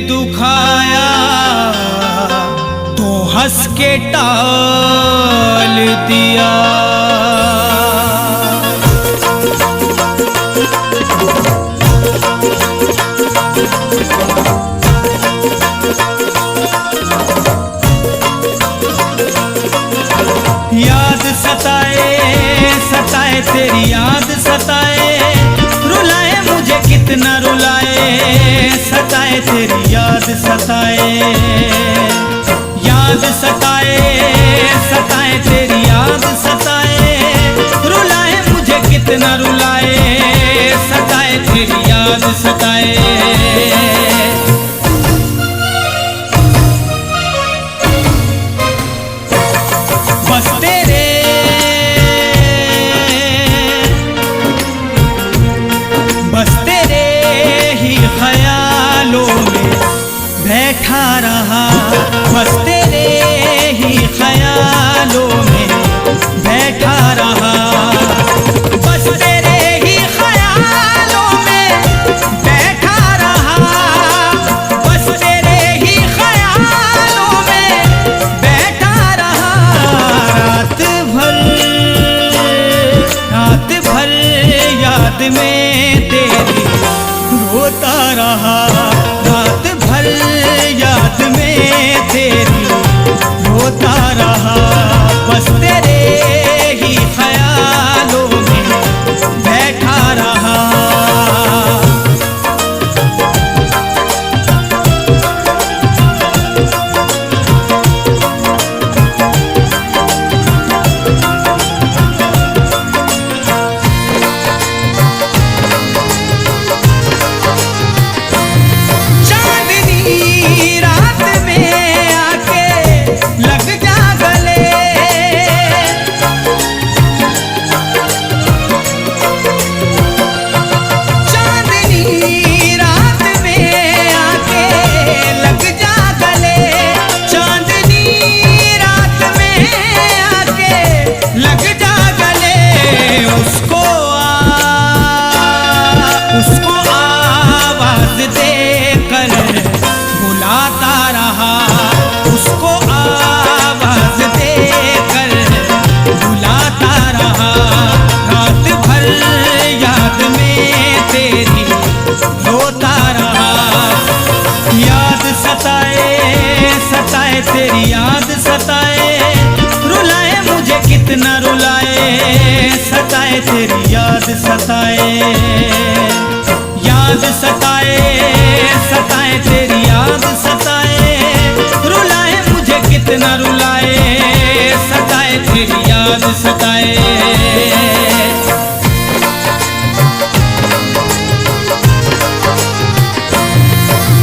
दुखाया तो हंस के टाल दिया। याद सताए सताए तेरी याद सताए, रुलाए मुझे कितना रुलाए, सताए तेरी याद सताए। याद सताए सताए तेरी याद सताए, रुलाए मुझे कितना रुलाए, सताए तेरी याद सताए। बस तेरे ही ख्यालों में बैठा रहा, बस तेरे ही ख्यालों में बैठा रहा, बस तेरे ही ख्यालों में बैठा रहा, बस तेरे ही ख्यालों में बैठा रहा। रात भर याद में तेरी रोता रहा, रात भर याद में तेरी रोता रहा, बस तेरे ही ख्यालों में बैठा रहा। उसको आवाज देकर बुलाता रहा, उसको आवाज देकर बुलाता रहा। रात भर याद में तेरी रोता रहा। याद सताए सताए तेरी याद सताए, रुलाए मुझे कितना रुलाए, सताए तेरी याद सताए। याद सताए सताए तेरी याद सताए, रुलाए मुझे कितना रुलाए, सताए तेरी याद सताए।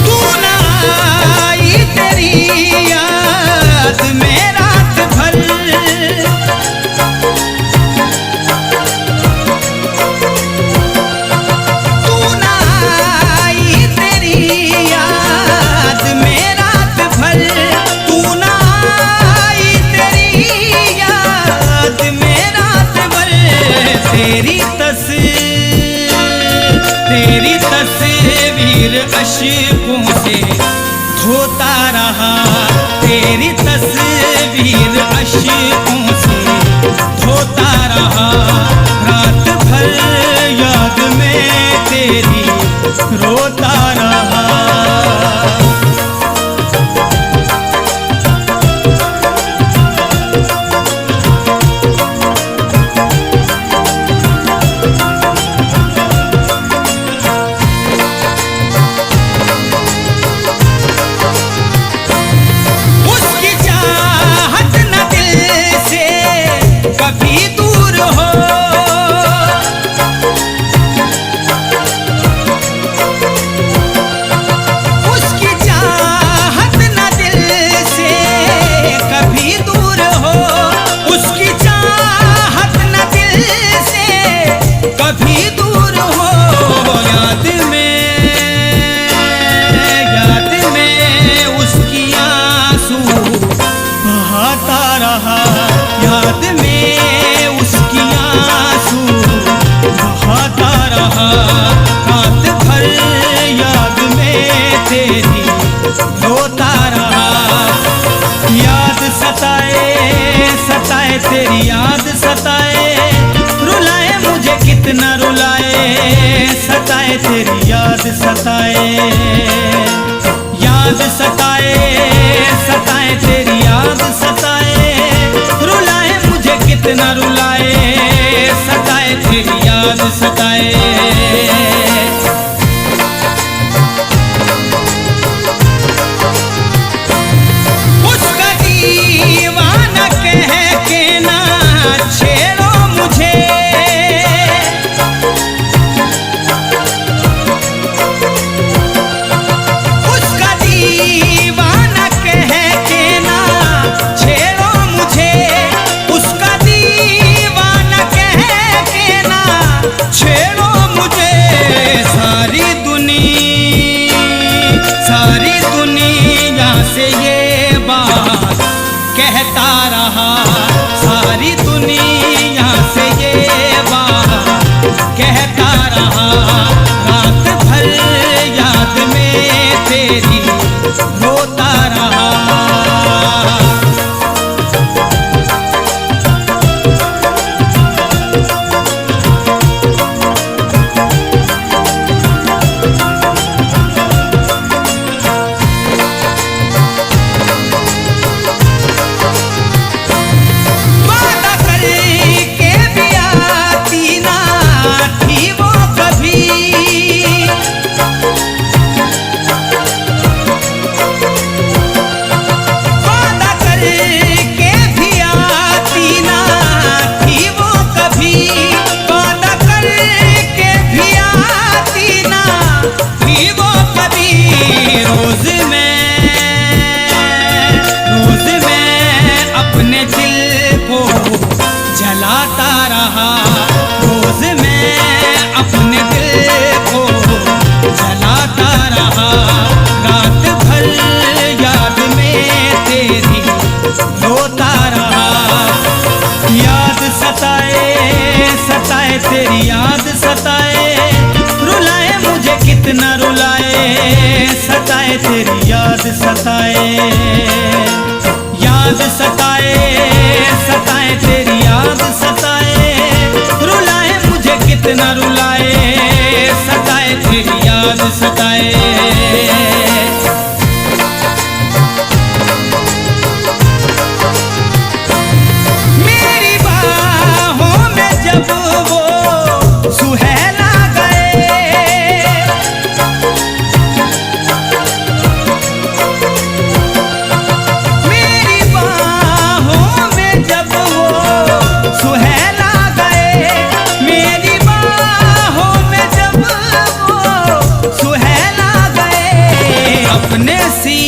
तू ना आई तेरी याद में रात भर, तेरी तस्वीर अश्कों से धोता रहा, तेरी तस्वीर अश्कों से धोता रहा। रात भर याद में तेरी रोता रहा। रोता रहा। याद सताए सताए तेरी याद सताए, रुलाए मुझे कितना रुलाए, सताए तेरी याद सताए। याद सताए सताए तेरी याद सताए, रुलाए मुझे कितना रुलाए, सताए तेरी याद सताए। उसका दीवाना कह के ना छेड़ो मुझे, उसका दीवाना कह के ना छेड़ो मुझे, उसका दीवाना कह के ना छेड़ो मुझे। सारी दुनिया से ये बात कहता रहा, सारी दुनिया से ये बात कहता रहा। रात भर याद में तेरी रोता रहा। वादा करके भी आती ना थी वो कभी, वादा करके भी आती ना थी वो कभी, वादा करके भी आती ना थी वो कभी। रोज मैं अपने दिल को जलाता रहा, रोज मैं अपने दिल को जलाता रहा। रात भर याद में तेरी रोता रहा। याद सताए सताए तेरी याद सताए, रुलाए मुझे कितना रुलाए, सताए तेरी याद सताए। याद सताए सताए तेरी याद सताए, रुलाए मुझे कितना रुलाए, सताए तेरी याद सताए। मेरी बाहों में जब वो सुहेला गए, मेरी बाहों में जब वो सुहेला गए, मेरी बाहों में जब वो सुहेला गए, अपने सी